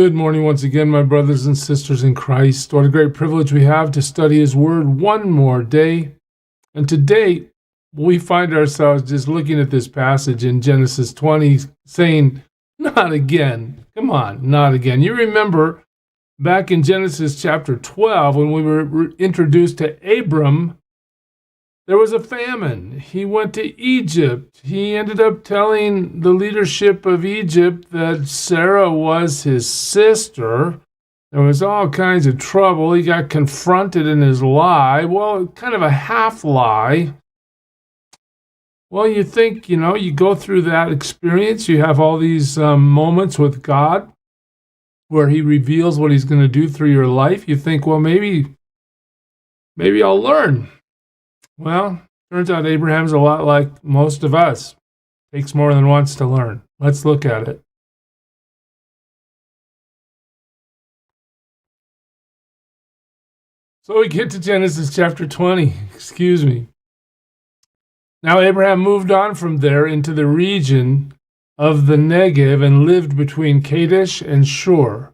Good morning once again, my brothers and sisters in Christ. What a great privilege we have to study His Word one more day. And today, we find ourselves just looking at this passage in Genesis 20, saying, not again. Come on, not again. You remember back in Genesis chapter 12, when we were introduced to Abram, there was a famine. He went to Egypt. He ended up telling the leadership of Egypt that Sarah was his sister. There was all kinds of trouble. He got confronted in his lie. Well, kind of a half lie. Well, you think, you go through that experience. You have all these moments with God where He reveals what He's going to do through your life. You think, well, maybe I'll learn. Well, turns out Abraham's a lot like most of us. Takes more than once to learn. Let's look at it. So we get to Genesis chapter 20. Excuse me. Now Abraham moved on from there into the region of the Negev and lived between Kadesh and Shur.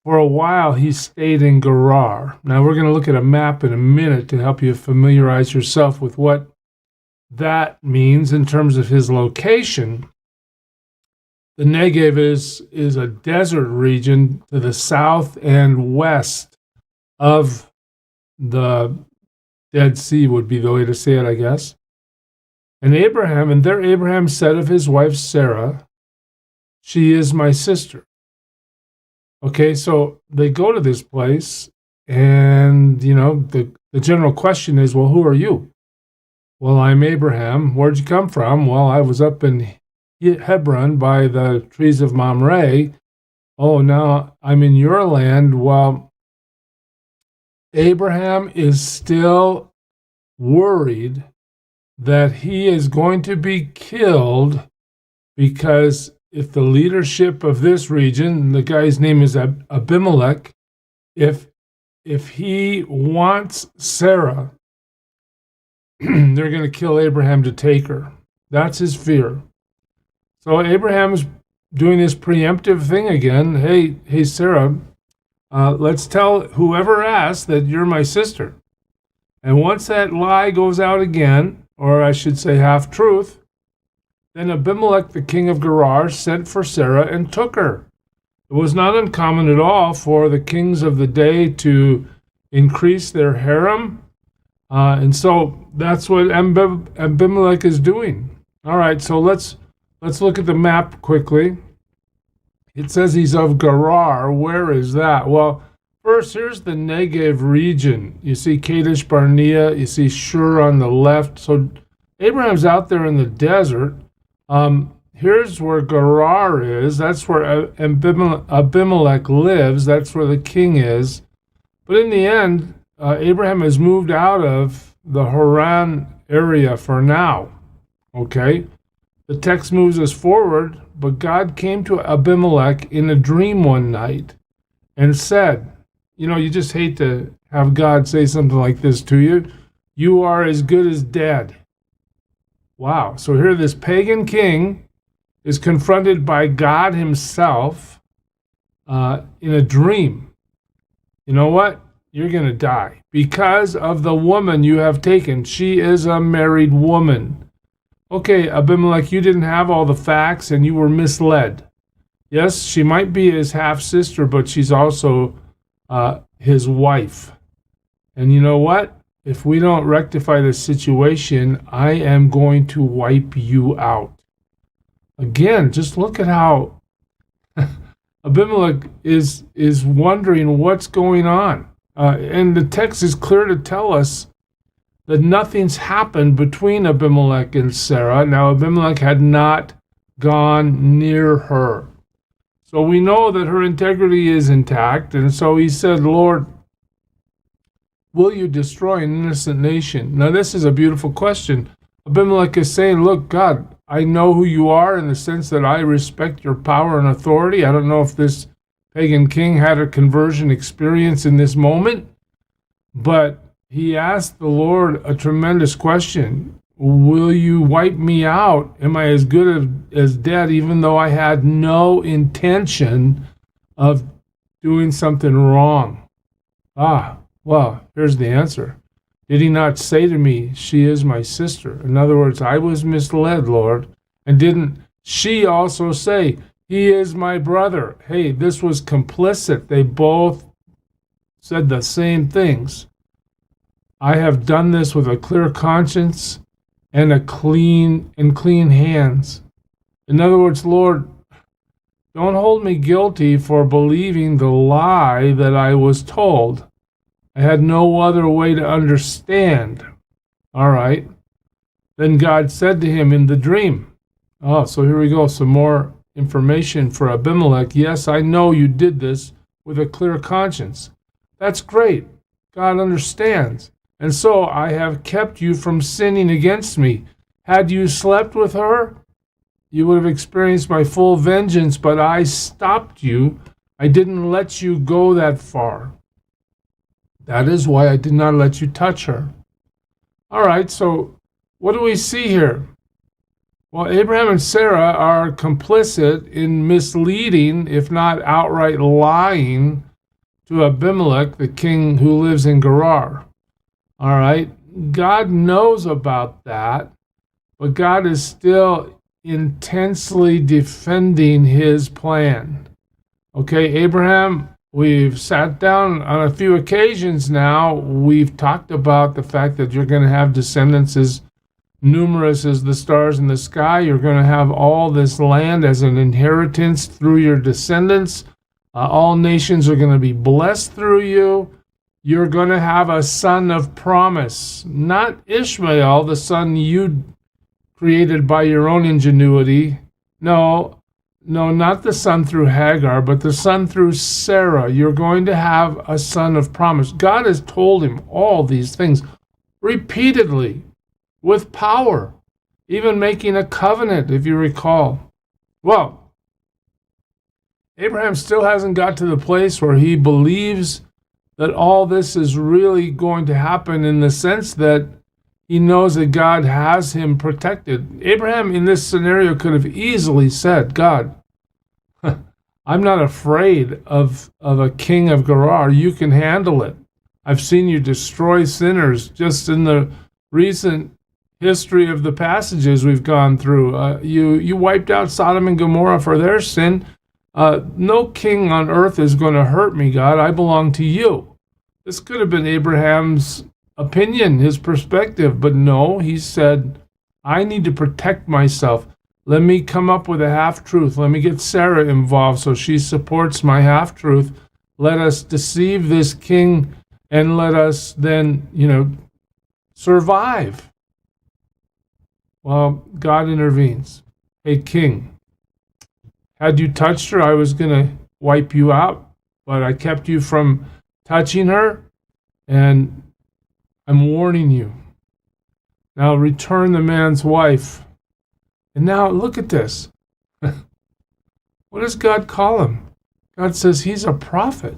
For a while, he stayed in Gerar. Now, we're going to look at a map in a minute to help you familiarize yourself with what that means in terms of his location. The Negev is a desert region to the south and west of the Dead Sea, would be the way to say it, I guess. And there Abraham said of his wife Sarah, "She is my sister." Okay, so they go to this place, and, the general question is, well, who are you? Well, I'm Abraham. Where'd you come from? Well, I was up in Hebron by the trees of Mamre. Oh, now I'm in your land. Well, Abraham is still worried that he is going to be killed because if the leadership of this region, the guy's name is Abimelech, if he wants Sarah, they're going to kill Abraham to take her. That's his fear. So Abraham's doing this preemptive thing again. Hey, Sarah, let's tell whoever asks that you're my sister. And once that lie goes out again, or I should say half-truth, then Abimelech, the king of Gerar, sent for Sarah and took her. It was not uncommon at all for the kings of the day to increase their harem. And so that's what Abimelech is doing. All right, so let's look at the map quickly. It says he's of Gerar. Where is that? Well, first, here's the Negev region. You see Kadesh Barnea. You see Shur on the left. So Abraham's out there in the desert. Here's where Gerar is. That's where Abimelech lives. That's where the king is. But in the end, Abraham has moved out of the Haran area for now. Okay? The text moves us forward, but God came to Abimelech in a dream one night and said, you just hate to have God say something like this to you. You are as good as dead. Wow. So here this pagan king is confronted by God himself in a dream. You know what? You're going to die because of the woman you have taken. She is a married woman. Okay, Abimelech, you didn't have all the facts and you were misled. Yes, she might be his half-sister, but she's also his wife. And you know what? If we don't rectify this situation, I am going to wipe you out. Again, just look at how Abimelech is wondering what's going on. And the text is clear to tell us that nothing's happened between Abimelech and Sarah. Now, Abimelech had not gone near her. So we know that her integrity is intact. And so he said, Lord, will you destroy an innocent nation? Now, this is a beautiful question. Abimelech is saying, look, God, I know who you are in the sense that I respect your power and authority. I don't know if this pagan king had a conversion experience in this moment, but he asked the Lord a tremendous question. Will you wipe me out? Am I as good as dead, even though I had no intention of doing something wrong? Well, here's the answer. Did he not say to me, she is my sister? In other words, I was misled, Lord. And didn't she also say, he is my brother? Hey, this was complicit. They both said the same things. I have done this with a clear conscience and clean hands. In other words, Lord, don't hold me guilty for believing the lie that I was told. I had no other way to understand. All right. Then God said to him in the dream. So here we go. Some more information for Abimelech. Yes, I know you did this with a clear conscience. That's great. God understands. And so I have kept you from sinning against me. Had you slept with her, you would have experienced my full vengeance, but I stopped you. I didn't let you go that far. That is why I did not let you touch her. All right, so what do we see here? Well, Abraham and Sarah are complicit in misleading, if not outright lying, to Abimelech, the king who lives in Gerar. All right, God knows about that, but God is still intensely defending his plan. Okay, Abraham, we've sat down on a few occasions now. We've talked about the fact that you're going to have descendants as numerous as the stars in the sky. You're going to have all this land as an inheritance through your descendants. All nations are going to be blessed through you. You're going to have a son of promise, not Ishmael, the son you created by your own ingenuity. No, not the son through Hagar, but the son through Sarah. You're going to have a son of promise. God has told him all these things repeatedly with power, even making a covenant, if you recall. Well, Abraham still hasn't got to the place where he believes that all this is really going to happen, in the sense that he knows that God has him protected. Abraham in this scenario could have easily said, God, I'm not afraid of a king of Gerar. You can handle it. I've seen you destroy sinners just in the recent history of the passages we've gone through. You wiped out Sodom and Gomorrah for their sin. No king on earth is going to hurt me, God. I belong to you. This could have been Abraham's opinion, his perspective, but no, he said, I need to protect myself. Let me come up with a half-truth. Let me get Sarah involved so she supports my half-truth. Let us deceive this king and let us then, survive. Well, God intervenes. Hey, king, had you touched her, I was going to wipe you out, but I kept you from touching her, and I'm warning you. Now return the man's wife. And now look at this. What does God call him? God says he's a prophet.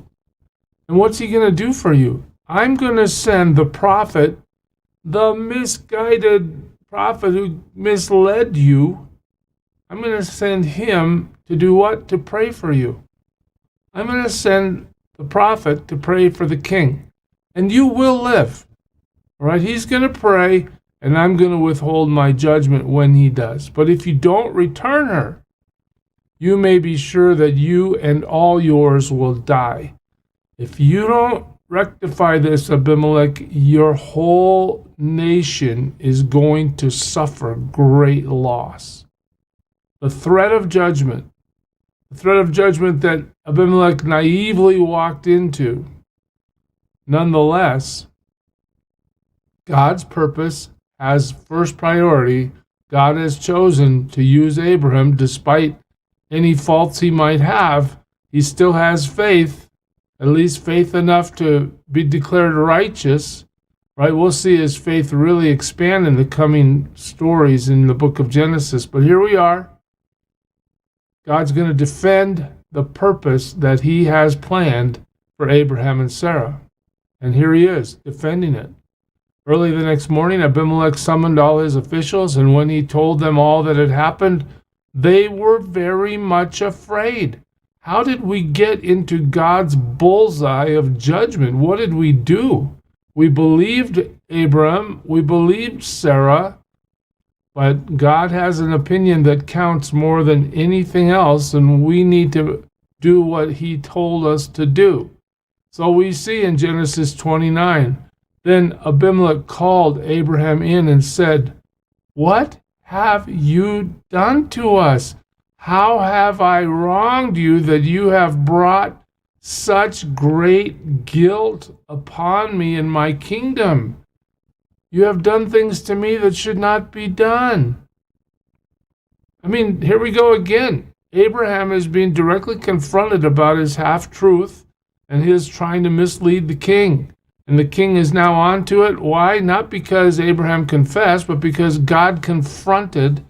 And what's he going to do for you? I'm going to send the prophet, the misguided prophet who misled you. I'm going to send him to do what? To pray for you. I'm going to send the prophet to pray for the king. And you will live. All right? He's going to pray, and I'm going to withhold my judgment when he does. But if you don't return her, you may be sure that you and all yours will die. If you don't rectify this, Abimelech, your whole nation is going to suffer great loss. The threat of judgment that Abimelech naively walked into, nonetheless, God's purpose has first priority. God has chosen to use Abraham despite any faults he might have. He still has faith, at least faith enough to be declared righteous. Right? We'll see his faith really expand in the coming stories in the book of Genesis. But here we are. God's going to defend the purpose that he has planned for Abraham and Sarah. And here he is, defending it. Early the next morning, Abimelech summoned all his officials, and when he told them all that had happened, they were very much afraid. How did we get into God's bullseye of judgment? What did we do? We believed Abraham, we believed Sarah, but God has an opinion that counts more than anything else, and we need to do what he told us to do. So we see in Genesis 29, then Abimelech called Abraham in and said, "What have you done to us? How have I wronged you that you have brought such great guilt upon me and my kingdom? You have done things to me that should not be done." I mean, here we go again. Abraham is being directly confronted about his half-truth and his trying to mislead the king. And the king is now on to it. Why? Not because Abraham confessed, but because God confronted.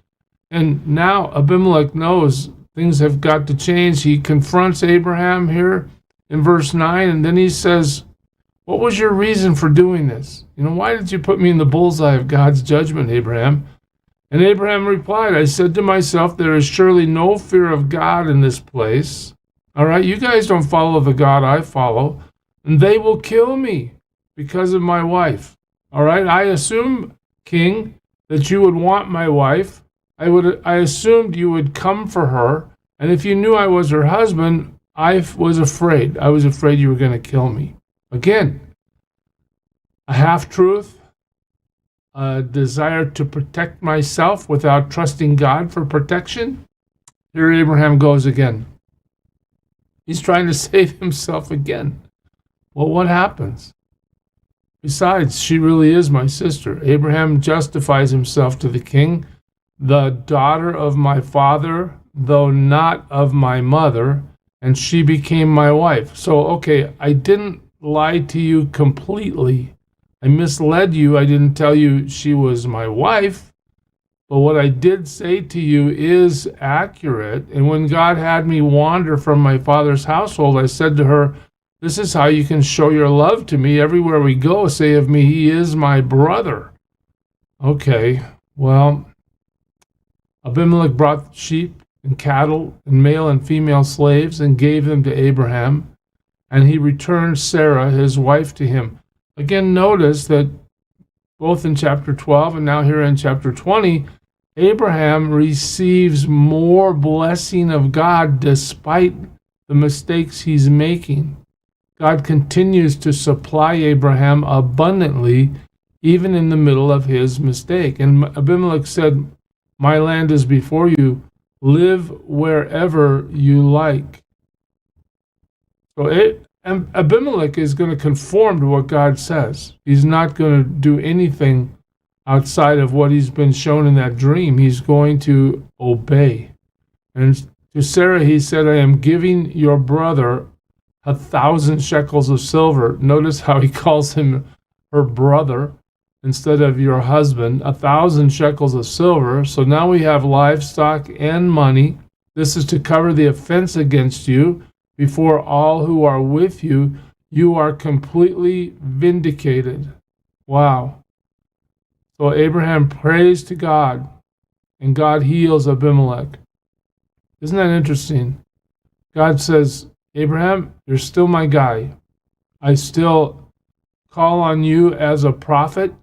And now Abimelech knows things have got to change. He confronts Abraham here in verse 9, and then he says, "What was your reason for doing this? Why did you put me in the bullseye of God's judgment, Abraham?" And Abraham replied, "I said to myself, there is surely no fear of God in this place. All right, you guys don't follow the God I follow, and they will kill me because of my wife. All right, I assume, King, that you would want my wife. I assumed you would come for her, and if you knew I was her husband, I was afraid. I was afraid you were going to kill me." Again, a half-truth, a desire to protect myself without trusting God for protection. Here Abraham goes again. He's trying to save himself again. Well, what happens? Besides, she really is my sister. Abraham justifies himself to the king. "The daughter of my father, though not of my mother, and she became my wife." So, okay, I didn't lie to you completely. I misled you. I didn't tell you she was my wife. But what I did say to you is accurate. And when God had me wander from my father's household, I said to her, "This is how you can show your love to me. Everywhere we go, say of me, he is my brother." Okay, well, Abimelech brought sheep and cattle and male and female slaves and gave them to Abraham, and he returned Sarah, his wife, to him. Again, notice that both in chapter 12 and now here in chapter 20, Abraham receives more blessing of God despite the mistakes he's making. God continues to supply Abraham abundantly, even in the middle of his mistake. And Abimelech said, "My land is before you. Live wherever you like." So Abimelech is going to conform to what God says. He's not going to do anything outside of what he's been shown in that dream. He's going to obey. And to Sarah he said, "I am giving your brother 1,000 shekels of silver." Notice how he calls him her brother instead of your husband. 1,000 shekels of silver. So now we have livestock and money. This is to cover the offense against you before all who are with you. You are completely vindicated. Wow. So Abraham prays to God, and God heals Abimelech. Isn't that interesting? God says, "Abraham, you're still my guy. I still call on you as a prophet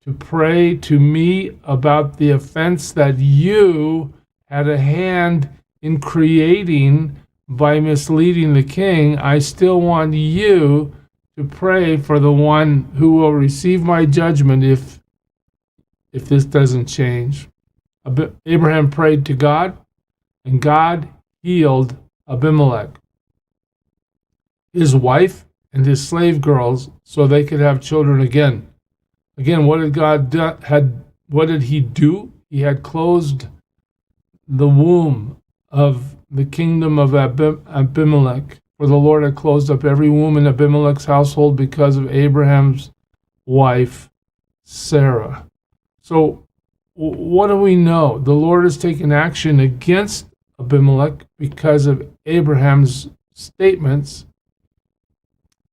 to pray to me about the offense that you had a hand in creating by misleading the king. I still want you to pray for the one who will receive my judgment if this doesn't change." Abraham prayed to God, and God healed Abimelech, his wife, and his slave girls, so they could have children again. Again, what did God do? What did he do? He had closed the womb of the kingdom of Abimelech, for the Lord had closed up every womb in Abimelech's household because of Abraham's wife, Sarah. So what do we know? The Lord has taken action against Abimelech because of Abraham's statements.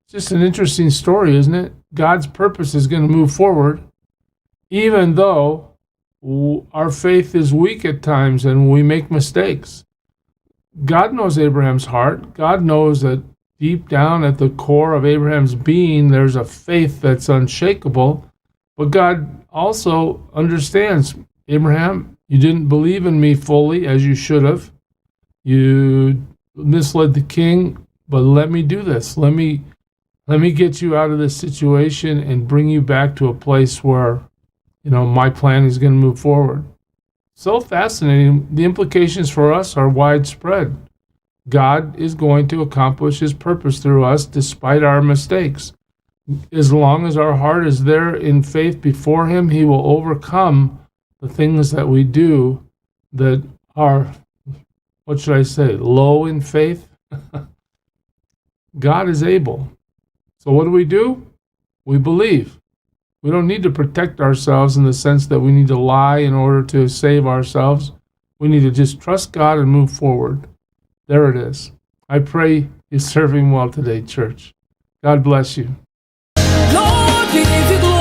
It's just an interesting story, isn't it? God's purpose is going to move forward, even though our faith is weak at times and we make mistakes. God knows Abraham's heart. God knows that deep down at the core of Abraham's being, there's a faith that's unshakable. But God also understands, Abraham, you didn't believe in me fully as you should have. You misled the king, but let me do this. Let me get you out of this situation and bring you back to a place where, my plan is going to move forward. So fascinating. The implications for us are widespread. God is going to accomplish his purpose through us despite our mistakes. As long as our heart is there in faith before him, he will overcome the things that we do that are, low in faith. God is able. So what do? We believe. We don't need to protect ourselves in the sense that we need to lie in order to save ourselves. We need to just trust God and move forward. There it is. I pray you're serving well today, church. God bless you. Lord, we give you glory.